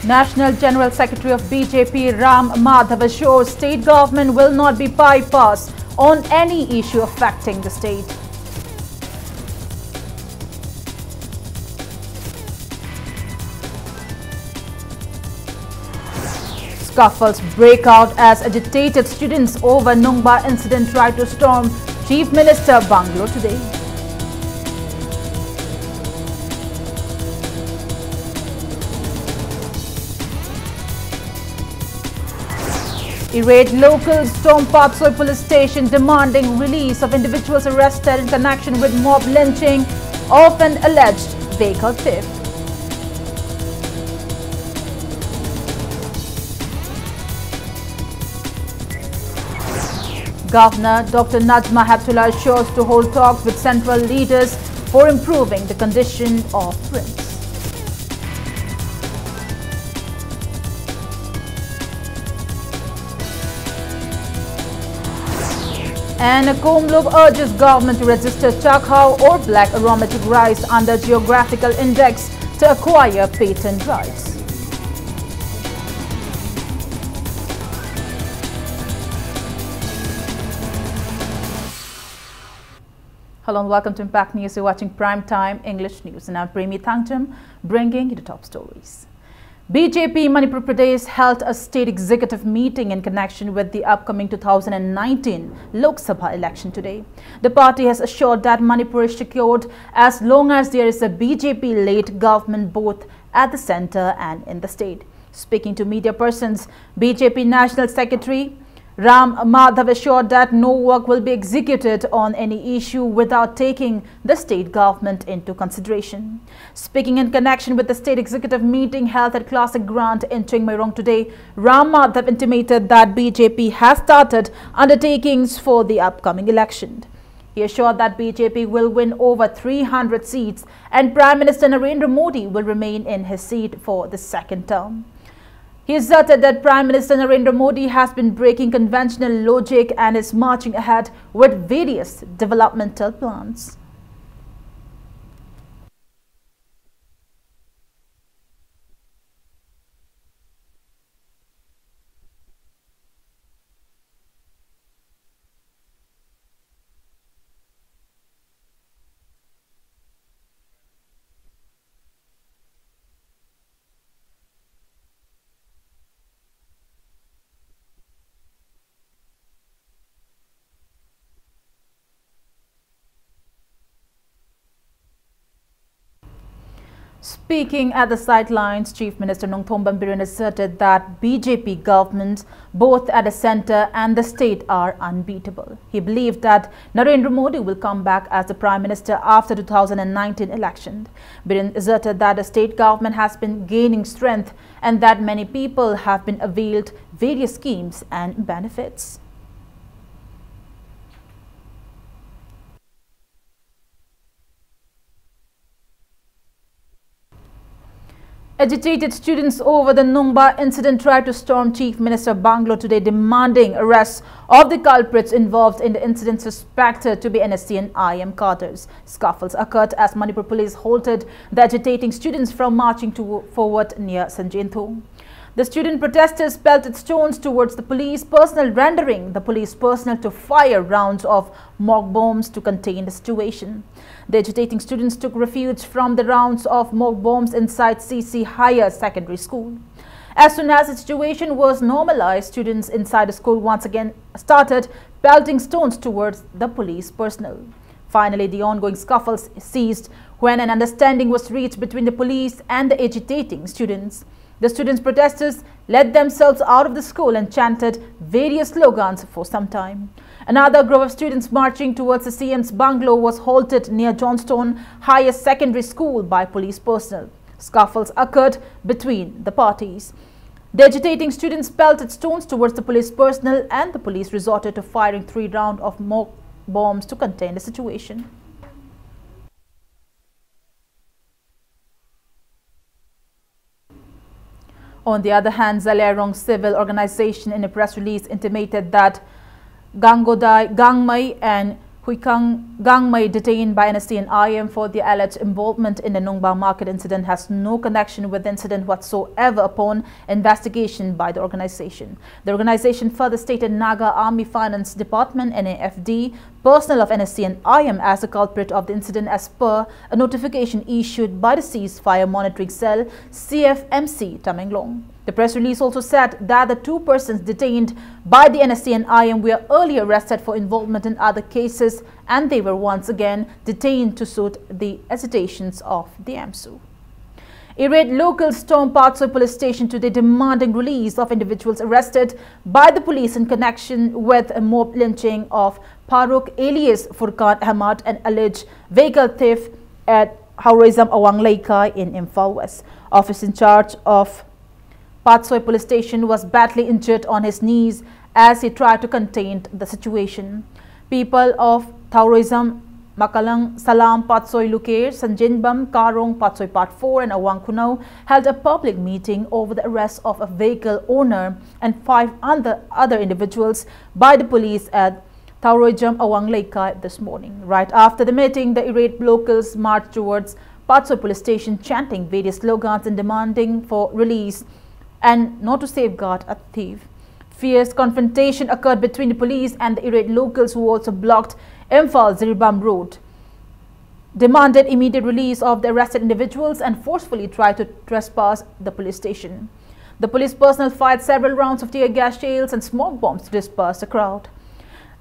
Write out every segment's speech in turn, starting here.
National General Secretary of BJP Ram Madhav assures state government will not be bypassed on any issue affecting the state. Scuffles break out as agitated students over Nungba incident try to storm Chief Minister Bungalow today. Irate locals storm Patsoi police station demanding release of individuals arrested in connection with mob lynching of an alleged vehicle theft. Governor Dr. Najma Heptullah assures to hold talks with central leaders for improving the condition of prints. And Komlok urges government to register Chakhao or black aromatic rice under geographical index to acquire patent rights. Hello and welcome to Impact News. You're watching Prime Time English News and I'm Premi Thangcham bringing you the top stories. BJP Manipur Pradesh held a state executive meeting in connection with the upcoming 2019 Lok Sabha election today. The party has assured that Manipur is secured as long as there is a BJP-led government both at the centre and in the state. Speaking to media persons, BJP National Secretary Ram Madhav assured that no work will be executed on any issue without taking the state government into consideration. Speaking in connection with the state executive meeting held at Classic Grant in Chingmairong today, Ram Madhav intimated that BJP has started undertakings for the upcoming election. He assured that BJP will win over 300 seats and Prime Minister Narendra Modi will remain in his seat for the second term. He asserted that Prime Minister Narendra Modi has been breaking conventional logic and is marching ahead with various developmental plans. Speaking at the sidelines, Chief Minister Nongthom Biren asserted that BJP governments both at the centre and the state are unbeatable. He believed that Narendra Modi will come back as the Prime Minister after 2019 election. Biren asserted that the state government has been gaining strength and that many people have been availed various schemes and benefits. Agitated students over the Nungba incident tried to storm Chief Minister Bungalow today, demanding arrests of the culprits involved in the incident suspected to be NSC and IM cadres. Scuffles occurred as Manipur police halted the agitating students from marching forward near Sanjinthu. The student protesters pelted stones towards the police personnel, rendering the police personnel to fire rounds of mock bombs to contain the situation. The agitating students took refuge from the rounds of mock bombs inside CC Higher Secondary School. As soon as the situation was normalized, students inside the school once again started pelting stones towards the police personnel. Finally, the ongoing scuffles ceased when an understanding was reached between the police and the agitating students. The students' protesters led themselves out of the school and chanted various slogans for some time. Another group of students marching towards the CM's bungalow was halted near Johnstone Higher Secondary School by police personnel. Scuffles occurred between the parties. The agitating students pelted stones towards the police personnel and the police resorted to firing 3 rounds of mock bombs to contain the situation. On the other hand, Zalerong Civil Organization in a press release intimated that Gangodai, Gangmai and Huikang Gangmei, detained by NSC and IM for the alleged involvement in the Nungba market incident, has no connection with the incident whatsoever upon investigation by the organization. The organization further stated Naga Army Finance Department (NAFD) personnel of NSC and IM as the culprit of the incident as per a notification issued by the Ceasefire Monitoring Cell CFMC Tamenglong. The press release also said that the two persons detained by the NSC and IM were earlier arrested for involvement in other cases, and they were once again detained to suit the hesitations of the AMSU. Irate locals stormed Patsoi police station today demanding release of individuals arrested by the police in connection with a mob lynching of Farooq alias Furqan Ahmad and alleged vehicle theft at Haurizam Awang Leikai in Imphal West. Officer in charge of Patsoi police station was badly injured on his knees as he tried to contain the situation. People of Haurizam, Makalang, Salam, Patsoi Lukair, Sanjinbam, Karong, Patsoi Part 4 and Awang Kunau held a public meeting over the arrest of a vehicle owner and 5 other individuals by the police at Haurizam Awang Leikai this morning. Right after the meeting, the irate locals marched towards Patsoi police station chanting various slogans and demanding for release and not to safeguard a thief. Fierce confrontation occurred between the police and the irate locals, who also blocked Imphal-Ziribam Road, demanded immediate release of the arrested individuals and forcefully tried to trespass the police station. The police personnel fired several rounds of tear gas shells and smoke bombs to disperse the crowd.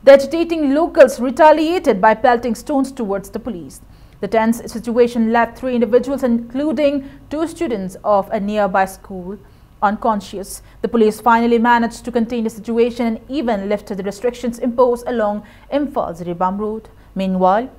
The agitating locals retaliated by pelting stones towards the police. The tense situation left 3 individuals, including 2 students of a nearby school, unconscious. The police finally managed to contain the situation and even lifted the restrictions imposed along Imphal-Ziribam Road. Meanwhile,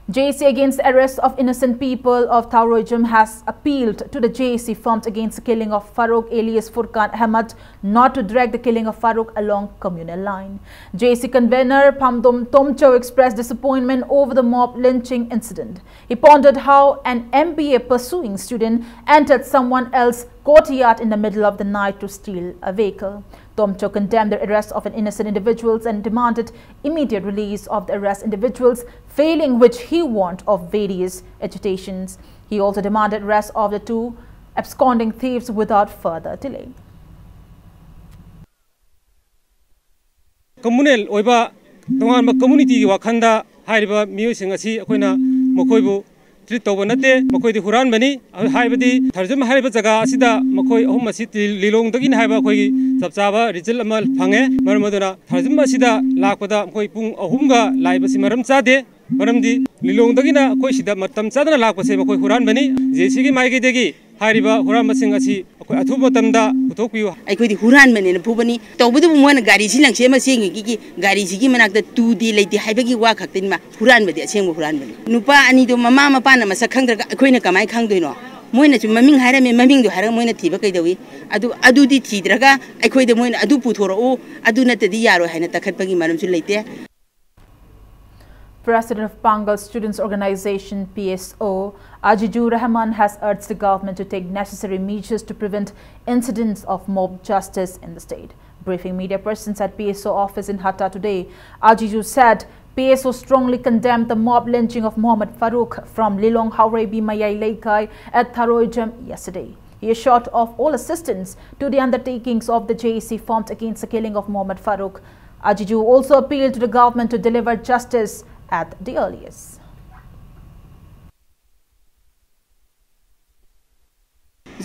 JAC against the arrest of innocent people of Tauroijam has appealed to the JAC formed against the killing of Farooq alias Furqan Ahmad not to drag the killing of Farooq along communal line. JAC convener Pamdom Tomcho expressed disappointment over the mob lynching incident. He pondered how an MBA pursuing student entered someone else's courtyard in the middle of the night to steal a vehicle. Tomcho condemned the arrest of an innocent individuals and demanded immediate release of the arrested individuals, failing which he warned of various agitations. He also demanded arrest of the 2 absconding thieves without further delay. Communal oiba tongan community wakanda haiba miyosing asi akoina mokoibu treat tawba nate makoi di huran bani haibadi tharjum haiba jaga asida makoi ahum asi lilong dagin haiba koi chapchaba result amal phange marmaduna tharjum asida lakpada koi pung ahumga laibasi maram chade maramdi lilong dagina koi sida matam chadana lakpase makoi huran bani jesi gi maigi degi hariba huran masing asi akoi athuba tamda puthokpiu aikoi di huran bani na phubani tawbudu moina gari silang sema sengi gi gari sigi manakta 2D leiti haibagi wa khaktin ma huran badi aseng huran bani nupa ani do mama mapa na masak khangdra akoi na kamai khangdoino moina chu maming harame maming do harang moina thiba kai dawi adu di thidraga aikoi de moina adu puthoro adu natadi yaro haina takhatpagi maram chu leite. President of Bengal Students Organization (PSO) Ajijur Rahman has urged the government to take necessary measures to prevent incidents of mob justice in the state. Briefing media persons at PSO office in Hatta today, Ajijur said PSO strongly condemned the mob lynching of Muhammad Farooq from Lilong Haurebi Mayai Leikai at Tharoijam yesterday. He assured of all assistance to the undertakings of the JAC formed against the killing of Muhammad Farooq. Ajijur also appealed to the government to deliver justice at the earliest.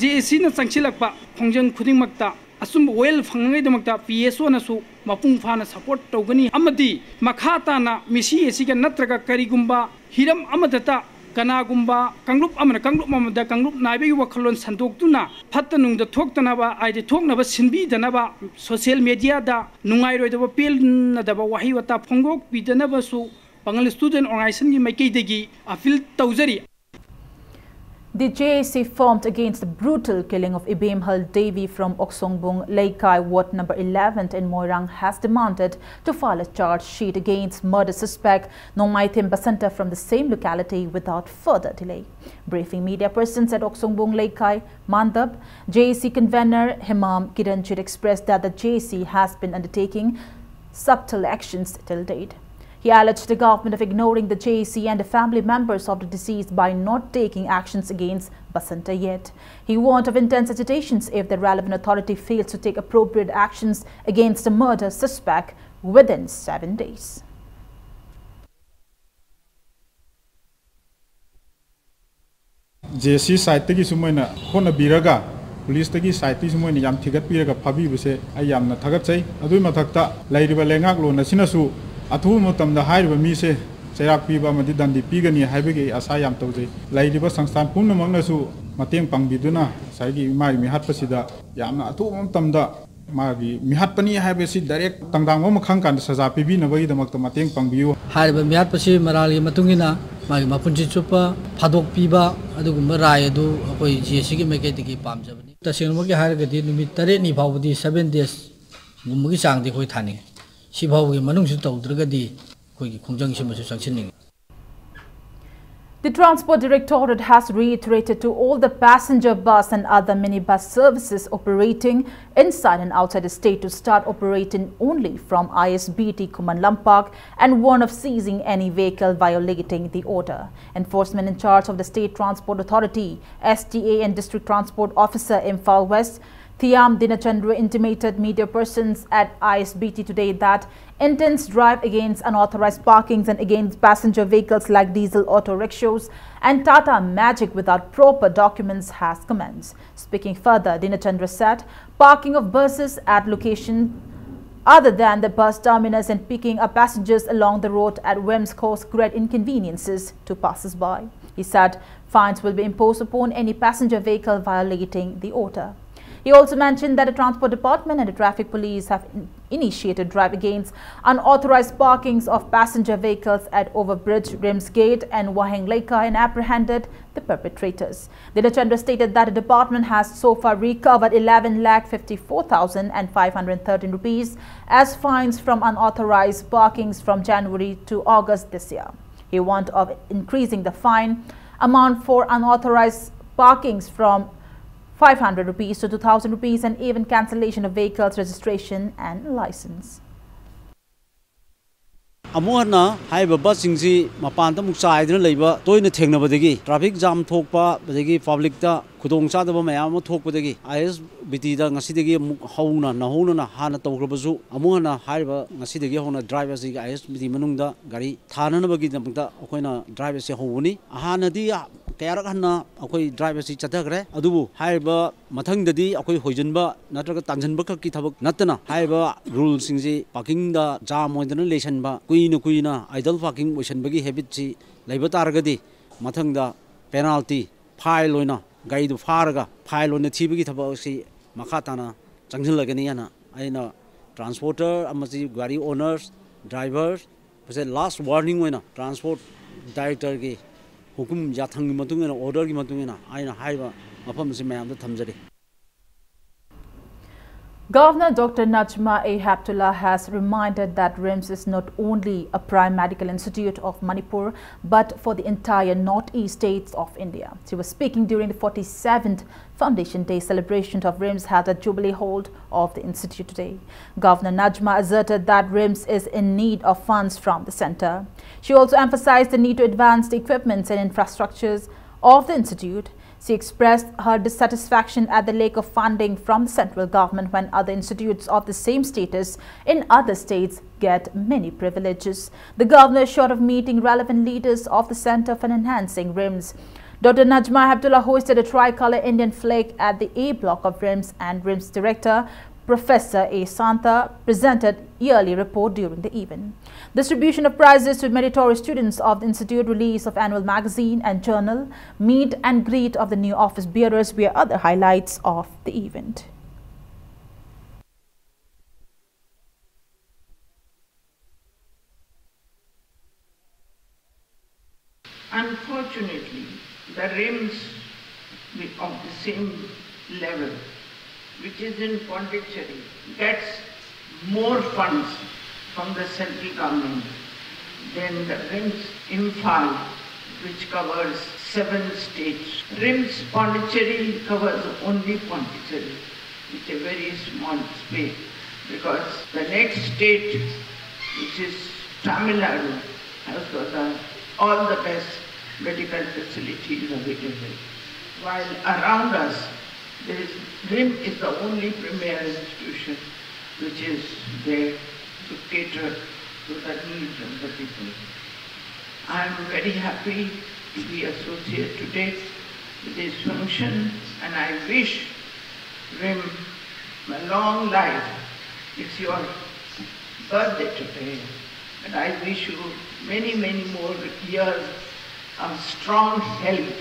JAC na changchilakpa phongjang khudingmakta asum well phangngai damakta PSO na su mapung phana support tawgani amadi makhata na misi esiga natraga karigumba hiram amadata kanagumba kanglup amana kanglup mamada kanglup naibe wakhalon sandoktuna phattanungda thoktanaba aide thoknaba sinbi danaba social media da nungai roidaba pel nadaba wahiwata phongok bidanaba su Bengal Student Organization ki maikidegi appeal tauzari. The JAC formed against the brutal killing of Ibemhal Devi from Oksongbung, Leikai, Ward number 11 in Moirang has demanded to file a charge sheet against murder suspect Nongmaitim Basanta from the same locality without further delay. Briefing media persons at Oksongbung, Leikai, Mandab, JAC convener Himam Kiranjit expressed that the JAC has been undertaking subtle actions till date. He alleged the government of ignoring the JC and the family members of the deceased by not taking actions against Basanta yet. He warned of intense agitations if the relevant authority fails to take appropriate actions against the murder suspect within 7 days. JC site tagi sumoina khona biraga police tagi site ti sumoina yam thigat piraga phabi buse ai yamna thagat chai adui mathakta lairiba lengak lona sinasu athu matamda hairiba mi se chairak piba madi dandi pigani haibegi asa yam tawjai lairiba sangstan pumna mangnasu mateng pangbiduna saigi mai mi hatpasida yamna athu matamda magi mi hatpani haibesi direct tangdang ma khang kan saja pibi na bagi damak mateng pangbiu hairiba mi hatpasi marali matungina magi mapunji chupa phadok piba adugumba rai adu akoi JC gi meke tiki pamjabani tasengma gi haragadi numit 8 ni phawdi 7 days gumgi changdi khoi thani si phawgi manung su tawdragadi khoi gi khongjang simasu changsinning. The Transport Directorate has reiterated to all the passenger bus and other minibus services operating inside and outside the state to start operating only from ISBT Kumanlampak and warn of seizing any vehicle violating the order. Enforcement in charge of the State Transport Authority, STA and District Transport Officer Imphal West, Thiam Dinachandra intimated media persons at ISBT today that intense drive against unauthorized parkings and against passenger vehicles like diesel auto rickshaws and Tata Magic without proper documents has commenced. Speaking further, Dinachandra said parking of buses at location other than the bus terminus and picking up passengers along the road at whims cause great inconveniences to passers-by. He said fines will be imposed upon any passenger vehicle violating the order. He also mentioned that the Transport Department and the Traffic Police have initiated drive against unauthorized parkings of passenger vehicles at Overbridge, Rims Gate and Waheng Leka and apprehended the perpetrators. Dinachandra stated that the department has so far recovered 11,54,513 rupees as fines from unauthorized parkings from January to August this year. He warned of increasing the fine amount for unauthorized parkings from 500 rupees to 2,000 rupees and even cancellation of vehicles registration and license. Amuhana haiba basingsi mapanta muksaidna leiba toina thengnabadagi traffic jam thokpa badagi public ta khudong chadaba mayam thokpadagi ISBT da ngasidagi hauna nahona hana tawgrabasu amuhana haiba ngasidagi hona driver si ISBT manungda gari thananabagi damta akoina driver se howuni ahanadi kayarak hanna akoi driver si chathagre adubu haiba mathangdadi akoi hoijinba natraga tanjanba ki thabak natna haiba rules singsi parking da jam oidana lesanba kuina idle parking oisanbagi habit si leiba taragadi mathangda penalty fine loina gari du faraga fine loina thibagi thabak si makhatana changjilagani yana aina transporter amasi gari owners drivers pase last warning oina transport director gi hukum jathang matungena order gi matungena aina haiba mafam si mayam da thamjari. Governor Dr. Najma A. Heptullah has reminded that RIMS is not only a prime medical institute of Manipur, but for the entire northeast states of India. She was speaking during the 47th Foundation Day celebration of RIMS held at Jubilee Hall of the institute today. Governor Najma asserted that RIMS is in need of funds from the centre. She also emphasized the need to advance the equipments and infrastructures of the institute. She expressed her dissatisfaction at the lack of funding from the central government when other institutes of the same status in other states get many privileges. The governor assured of meeting relevant leaders of the Centre for Enhancing RIMS. Dr. Najma Heptullah hosted a tricolor Indian flag at the A block of RIMS and RIMS director Professor A. Santa presented yearly report during the event. Distribution of prizes to meritorious students of the institute, release of annual magazine and journal, meet and greet of the new office bearers were other highlights of the event. Unfortunately, the RIMS of the same level, which is in Pondicherry, gets more funds from the central government than the RIMS Imphal, which covers 7 states. RIMS Pondicherry covers only Pondicherry, which is a very small space, because the next state, which is Tamil Nadu has got all the best medical facilities available. While around us, RIM is the only premier institution which is there to cater to the needs of the people. I am very happy to be associated today with this function, and I wish RIM a long life. It's your birthday today, and I wish you many, many more years of strong health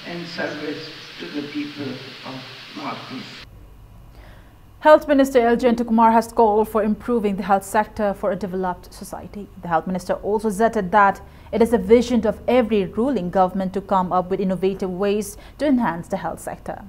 and service to the people of Northeast. Health Minister L. Jayantakumar has called for improving the health sector for a developed society. The Health Minister also stated that it is a vision of every ruling government to come up with innovative ways to enhance the health sector.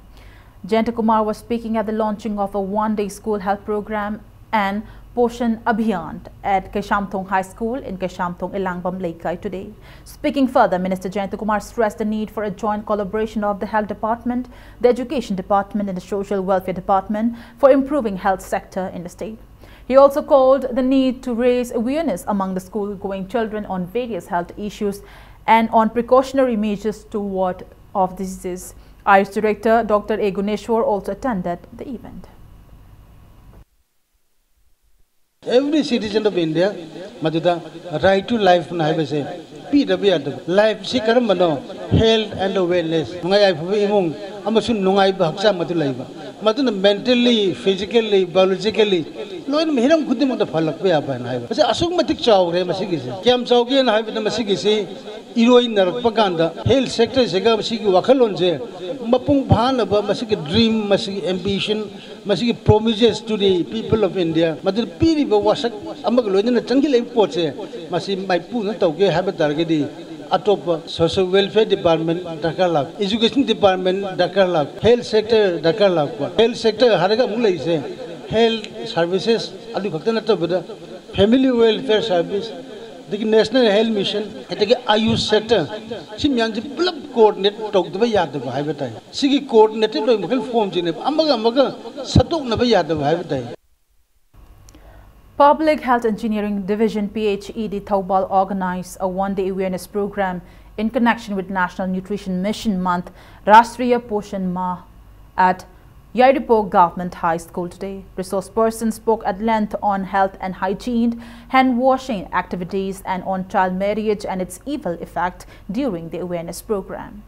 Jayantakumar was speaking at the launching of a one-day school health program and Poshan Abhiyan at Keshamthong High School in Keshamthong, Ilangbam, Laikai today. Speaking further, Minister Jayantakumar stressed the need for a joint collaboration of the Health Department, the Education Department and the Social Welfare Department for improving health sector in the state. He also called the need to raise awareness among the school-going children on various health issues and on precautionary measures to ward off diseases. Ayush Director Dr. A. Guneshwar also attended the event. Every citizen of India, Maduda, right to life, life, health and wellness. Mentally, physically, biologically, health sector dream, ambition, promises to the people of India. Social welfare department, education department, health sector, health sector, health services, family welfare service, the national health mission, Ayush sector. Coordinate talk the Yadava Habitat. Sigi coordinated forms in it. Public Health Engineering Division PHED Taubal organized a one-day awareness program in connection with National Nutrition Mission Month, Rashtriya Poshan Mah, at Yairipur Government High School today. Resource person spoke at length on health and hygiene, hand-washing activities and on child marriage and its evil effect during the awareness program.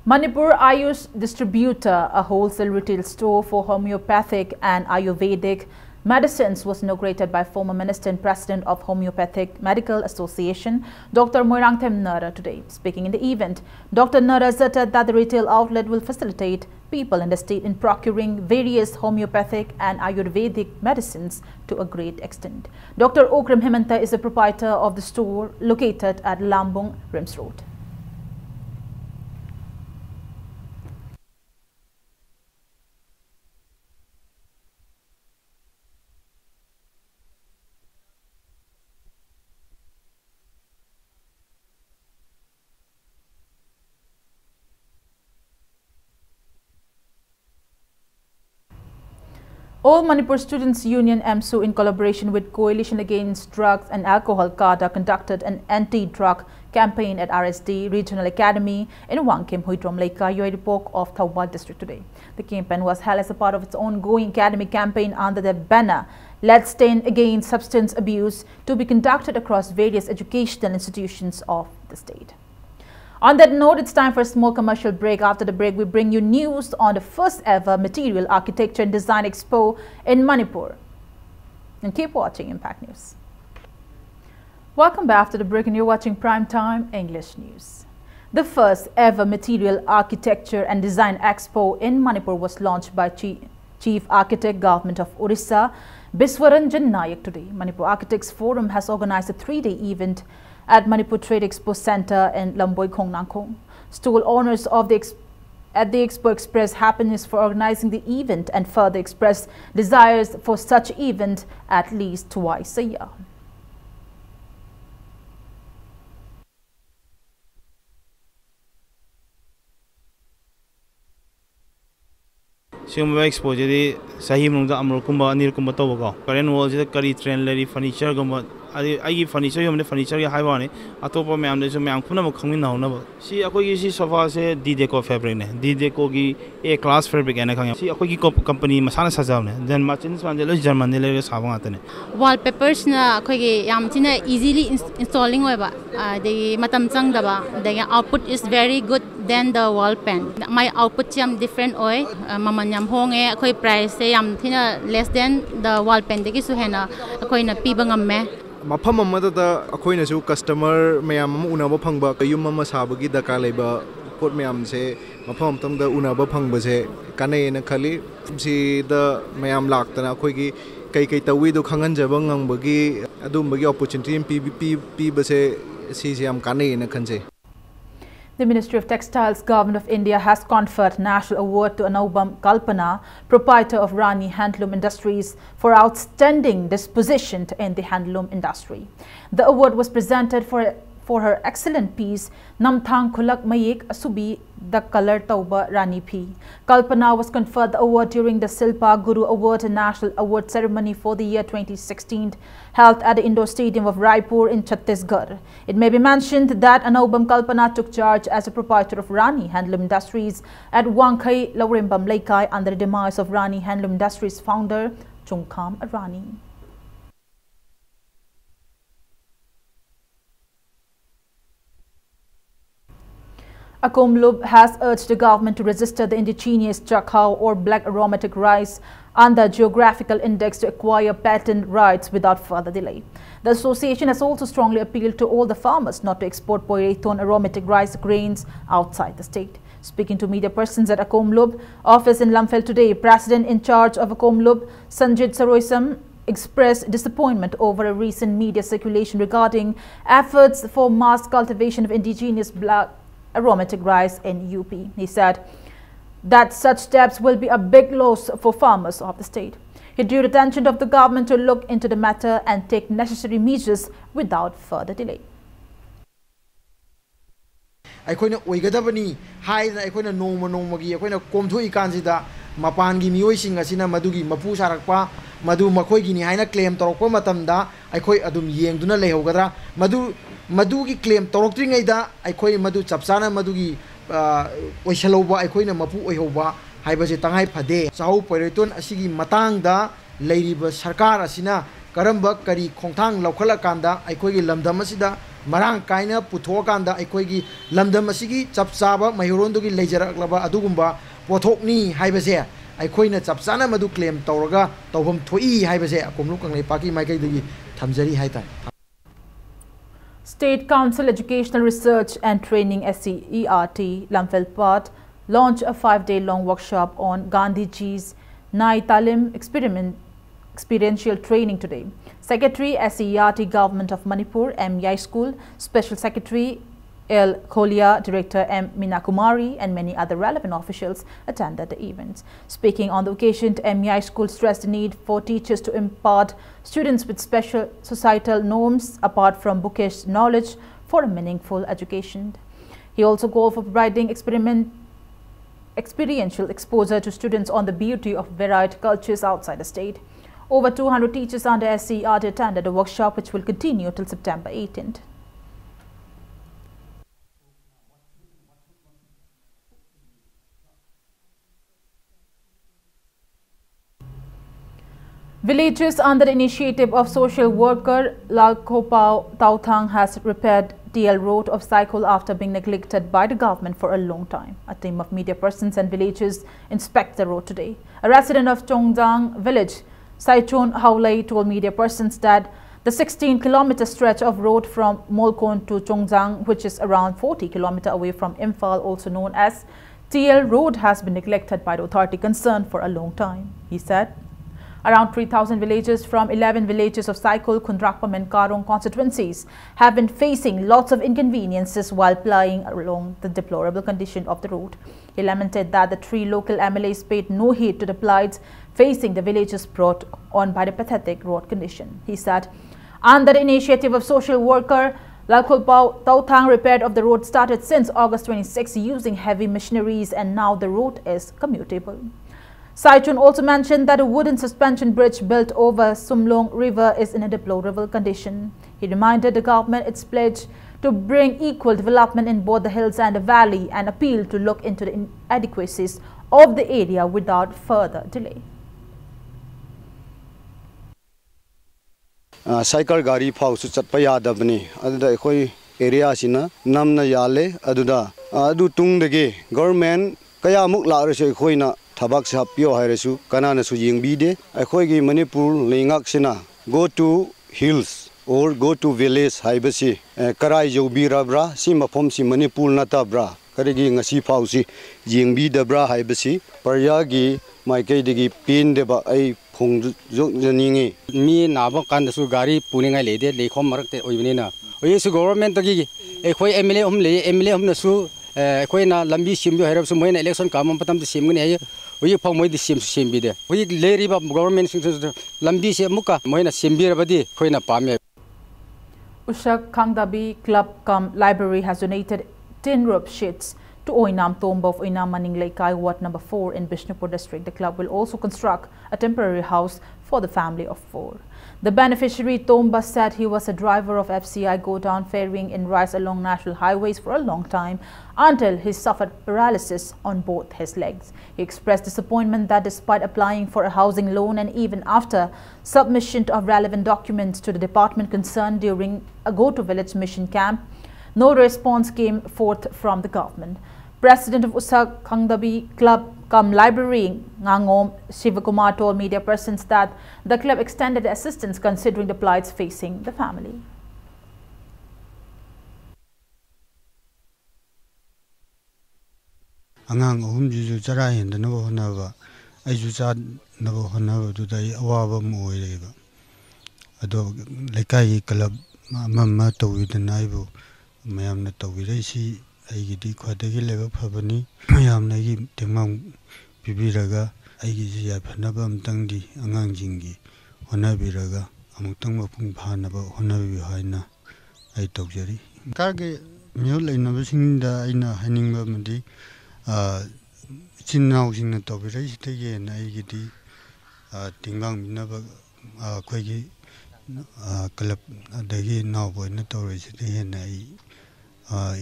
Manipur Ayush Distributor, a wholesale retail store for homeopathic and Ayurvedic medicines, was inaugurated by former Minister and President of Homeopathic Medical Association, Dr. Moirangthem Nara, today. Speaking in the event, Dr. Nara stated that the retail outlet will facilitate people in the state in procuring various homeopathic and Ayurvedic medicines to a great extent. Dr. Okram Himanta is the proprietor of the store located at Lambung, Rims Road. All Manipur Students Union MSU, in collaboration with Coalition Against Drugs and Alcohol CADA, conducted an anti-drug campaign at RSD Regional Academy in Wangkim, Huitrom, Laikai, Yairipok of Taubal District today. The campaign was held as a part of its ongoing academic campaign under the banner Let's Stand Against Substance Abuse, to be conducted across various educational institutions of the state. On that note, it's time for a small commercial break. After the break, we bring you news on the first ever Material Architecture and Design Expo in Manipur. And keep watching Impact News. Welcome back after the break, and you're watching Primetime English News. The first ever Material Architecture and Design Expo in Manipur was launched by Chief Architect Government of Orissa, Biswaranjan Nayak, today. Manipur Architects Forum has organized a three-day event at Manipur Trade Expo Center in Lamboi, Khongnangkhong. Stall owners of the expo expressed happiness for organizing the event and further expressed desires for such event at least twice a year. सिगुम्बा एक्सपोजरी सही मनुंगदा अमरुकुम्बा अनिरुकुम्बा तोबको current wall से करी trend लेरी furniture गुम्बा आई furniture योमने furniture के हाइवाने अतोप ma'am ने जो ma'am खुना खंगमिन नाउनब सी अखोगी सी sofa से D deco fabric ने डी डेको की ए क्लास फैब्रिक है खंगे सी अखोगी कंपनी मसाना सजावने देन मर्चेंट्स माने लो जर्मन ने ले साबा आतने wallpapers na अखोगी याम चिना easily installing होएबा दे मतम चंगदबा दे output is very good than the wall pen my output yam different oy maman yam honge अखोई price से yam Thina less than the wall pen दे की सुहेना अखोई ना पीबा ngam मफम अमददा अखोइनसु कस्टमर मैम उनाबा फंगबा युम अमा साबगी दरकार लेबा पोट मैम से मफम अमतमदा उनाबा फंगबसे कानेना खली सिदा मैम लाक्तना अखोइगी कई कई तवीदो खंगनजबा ngangबगी अदुमबगी अपॉर्चुनिटी पीबसे सिसे याम कानेना खनसे The Ministry of Textiles, Government of India has conferred National Award to Anubam Kalpana, proprietor of Rani Handloom Industries, for outstanding disposition in the handloom industry. The award was presented for her excellent piece, Namthang Khulak Mayek Asubi, The Color Tauba Rani P. Kalpana was conferred the award during the Silpa Guru Award and National Award ceremony for the year 2016, held at the Indoor Stadium of Raipur in Chhattisgarh. It may be mentioned that Anubam Kalpana took charge as a proprietor of Rani Handloom Industries at Wangkai Laurimbam Laikai under the demise of Rani Handloom Industries founder Chungkham Rani. Akomlub has urged the government to register the indigenous Jakhau or black aromatic rice under Geographical Index to acquire patent rights without further delay. The association has also strongly appealed to all the farmers not to export Poirathon aromatic rice grains outside the state. Speaking to media persons at Akomlub office in Lamphel today, President in charge of Akomlub, Sanjit Saroisam, expressed disappointment over a recent media circulation regarding efforts for mass cultivation of indigenous black aromatic rice in UP. He said that such steps will be a big loss for farmers of the state. He drew the attention of the government to look into the matter and take necessary measures without further delay. अखोइना ओइगदबनी हाइना अखोइना नोंमगी अखोइना कोमथोइ कानसिदा मपानगी मियोइसिंग असिना मदुगी मपु सारकपा मदु मखोइगिनी हाइना claim तोरकपा मतमदा अखोइ अदुम येंगदुना लेहोगदरा मदुगी claim तोरक्त्रिङैदा अखोइ मदु चपचाना मदुगी ओइसलौबा अखोइना मपु ओइहोबा हाइबसे तंगाइ फदे चाहौ पोइरेतोन असिगी मतांगदा लैरिबा सरकार असिना करम्बा करी खोंथांग लौखलकांदा अखोइगी लमदम असिदा Marang कायना पुथोकांदा अखोइगी लमदम असिगी चपचाबा महिरोंदुगी लेजरकलबा अदुगुंबा पोथोकनी हाइबसे अखोइना चपचाना मदु claim तौरगा तौभम थोई हाइबसे अकोमलु कंगले पाकी माइकैदगी थमजरी हाइताय. State Council Educational Research and Training SCERT Lamphel Part launched a 5-day-long workshop on Gandhiji's Nai Talim experiential training today. Secretary SCERT Government of Manipur M. Yai School, Special Secretary L. Kholia, Director M. Minakumari and many other relevant officials attended the event. Speaking on the occasion, M. Yai School stressed the need for teachers to impart students with special societal norms apart from bookish knowledge for a meaningful education. He also called for providing experiential exposure to students on the beauty of varied cultures outside the state. Over 200 teachers under SCERT attended the workshop, which will continue till September 18th. Villagers under the initiative of social worker Lalkopao Tautang has repaired TL road of cycle after being neglected by the government for a long time. A team of media persons and villagers inspect the road today. A resident of Chongzang village, Saichon Haulai, told media persons that the 16-kilometer stretch of road from Molkon to Chongzang, which is around 40 kilometers away from Imphal, also known as TL road, has been neglected by the authority concerned for a long time. He said around 3,000 villagers from 11 villages of Saikul, Kundrakpam and Karong constituencies have been facing lots of inconveniences while plying along the deplorable condition of the road. He lamented that the 3 local MLAs paid no heed to the plights facing the villagers brought on by the pathetic road condition. He said, under the initiative of social worker Lalkulpao Tautang, repair of the road started since August 26 using heavy machineries, and now the road is commutable. Saitun also mentioned that a wooden suspension bridge built over Sumlong River is in a deplorable condition. He reminded the government its pledge to bring equal development in both the hills and the valley and appealed to look into the inadequacies of the area without further delay. Cycle gari phau su chat pa yadabni aduda khoi area sina namna yale aduda adu tung dege government kaya muk la re se khoi na thabak sa pyo hai resu kanana su yingbi de khoi gi Manipur lengak sina go to hills or go to village haibasi karai jobi rabra si mafom si Manipur nata bra karigi ngasi phau si yingbi da bra haibasi parya gi maikai degi pin de ba ai phung jani mi nabo kan su gari puninga le de le khom marak te oibini na oye su government gi khoi MLA hum na su khoi na lambi simbi hairab su moina election kam patam te simgni ay oye phau moi de simbi de oye le ri ba government sing lambi se muka moina simbi rabadi khoi na pame. Ushak Khangdabi Club Library has donated tin rope sheets to Oinam Tomba of Oinam Maning Laikai, Ward number 4 in Bishnupur district. The club will also construct a temporary house for the family of 4. The beneficiary Tomba said he was a driver of FCI go-down ferrying in rice along national highways for a long time until he suffered paralysis on both his legs. He expressed disappointment that despite applying for a housing loan and even after submission of relevant documents to the department concerned during a go-to-village mission camp, no response came forth from the government. President of Usak Khangdabi Club Library, Ngangom Shivakumar, told media persons that the club extended assistance considering the plights facing the family. Angang juju chara hinda nabo honaba ai ju cha nabo honaba du dai awaba mo oireba ado lekai club mamma tawidana ibo mayamna tawire si aigi di khwadagi leba phabani mayamna gi temam bibiraga aigi ji ya phanaba amtangdi angang jingi honabiraga amutang mapung phanaba honabi haina ai tawjari karge myo lainaba singda aina haningba madi chinnaw singna tawbirai sitege na aigi di tingbang minaba khoi club adagi naw boy na tawre sitege na ai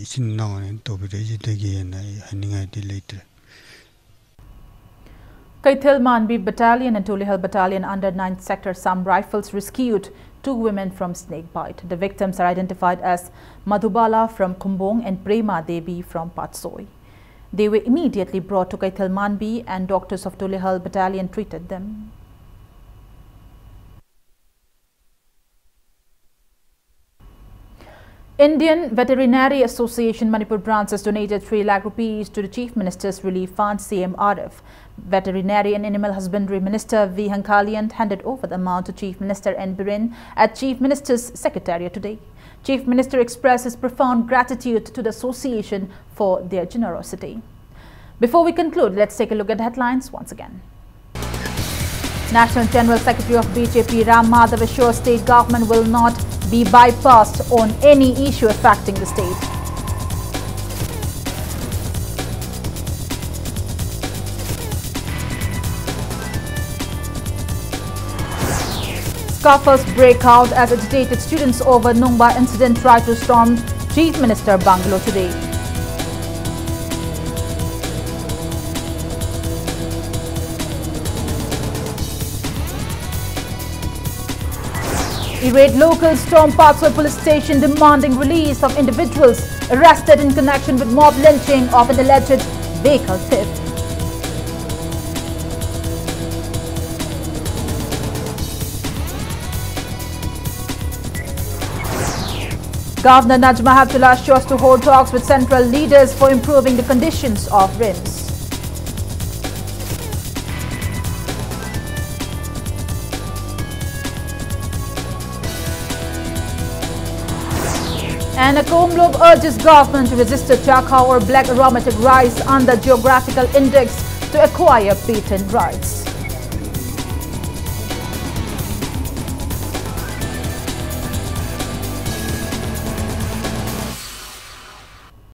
isin naw ne tawbirai sitege na ai haningai di later. Kaithil Manbi Battalion and Tulihal Battalion under 9th Sector Some Rifles rescued 2 women from snake bite. The victims are identified as Madhubala from Kumbong and Prema Devi from Patsoi. They were immediately brought to Kaithil Manbi and doctors of Tulihal Battalion treated them. Indian Veterinary Association Manipur branch has donated 3 lakh rupees to the Chief Minister's Relief Fund CMRF. Veterinary and Animal Husbandry Minister V. Hankalian handed over the amount to Chief Minister N. Biren at Chief Minister's Secretariat today. Chief Minister expressed his profound gratitude to the association for their generosity. Before we conclude, let's take a look at the headlines once again. National General Secretary of BJP Ram Madhav assures state government will not be bypassed on any issue affecting the state. Scuffles break out as agitated students over Nungba incident try to storm Chief Minister Bangalore today. Irate locals storm Patsoi police station demanding release of individuals arrested in connection with mob lynching of an alleged vehicle theft. Governor Najma Heptullah assures to hold talks with central leaders for improving the conditions of RIMS. And a Comglobe urges government to register chakha or black aromatic rice under geographical index to acquire patent rights.